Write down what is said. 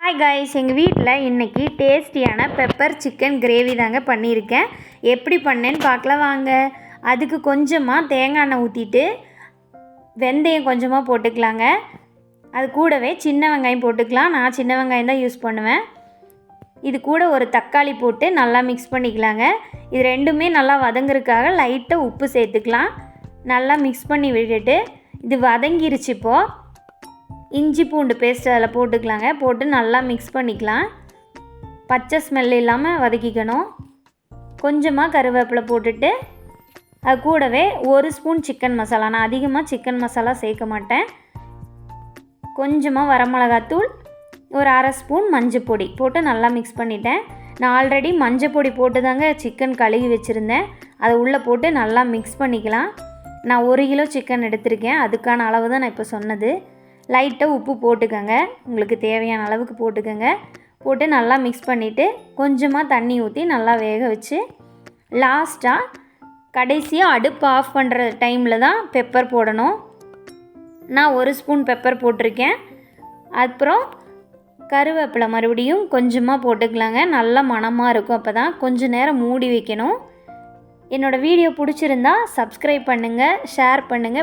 Hi guys, எங்கள் வீட்டில் இன்றைக்கி டேஸ்டியான பெப்பர் சிக்கன் கிரேவி தாங்க பண்ணியிருக்கேன். எப்படி பண்ணேன்னு பார்க்கலாம் வாங்க. அதுக்கு கொஞ்சமாக தேங்காய் எண்ணெய் ஊற்றிட்டு வெந்தயம் கொஞ்சமாக போட்டுக்கலாங்க. அது கூடவே சின்ன வெங்காயம் போட்டுக்கலாம். நான் சின்ன வெங்காயம் தான் யூஸ் பண்ணுவேன். இது கூட ஒரு தக்காளி போட்டு நல்லா மிக்ஸ் பண்ணிக்கலாங்க. இது ரெண்டுமே நல்லா வதங்குறதுக்காக லைட்டாக உப்பு சேர்த்துக்கலாம். நல்லா மிக்ஸ் பண்ணி விட்டுட்டு இது வதங்கிருச்சு. இப்போது இஞ்சி பூண்டு பேஸ்ட் அதில் போட்டுக்கலாங்க. போட்டு நல்லா மிக்ஸ் பண்ணிக்கலாம். பச்சை ஸ்மெல் இல்லாமல் வதக்கிக்கணும். கொஞ்சமாக கருவேப்பிலை போட்டுட்டு அது கூடவே ஒரு ஸ்பூன் சிக்கன் மசாலா, நான் அதிகமாக சிக்கன் மசாலா சேர்க்க மாட்டேன், கொஞ்சமாக வரமிளகாத்தூள், ஒரு அரை ஸ்பூன் மஞ்சள் பொடி போட்டு நல்லா மிக்ஸ் பண்ணிட்டேன். நான் ஆல்ரெடி மஞ்சள் பொடி போட்டு தாங்க சிக்கன் கழுவி வச்சுருந்தேன். அதை உள்ளே போட்டு நல்லா மிக்ஸ் பண்ணிக்கலாம். நான் 1 கிலோ சிக்கன் எடுத்திருக்கேன், அதுக்கான அளவு தான் நான் இப்போ சொன்னது. லைட்டாக உப்பு போட்டுக்கோங்க, உங்களுக்கு தேவையான அளவுக்கு போட்டுக்கோங்க. போட்டு நல்லா மிக்ஸ் பண்ணிவிட்டு கொஞ்சமாக தண்ணி ஊற்றி நல்லா வேக வச்சு லாஸ்ட்டாக கடைசியாக அடுப்பு ஆஃப் பண்ணுற டைமில் தான் பெப்பர் போடணும். நான் 1 ஸ்பூன் பெப்பர் போட்டிருக்கேன். அப்புறம் கருவேப்பிலை மறுபடியும் கொஞ்சமாக போட்டுக்கலாங்க. நல்லா மணமாக இருக்கும். அப்போ தான் கொஞ்சம் நேரம் மூடி வைக்கணும். என்னோடய வீடியோ பிடிச்சிருந்தா சப்ஸ்கிரைப் பண்ணுங்கள், ஷேர் பண்ணுங்கள்.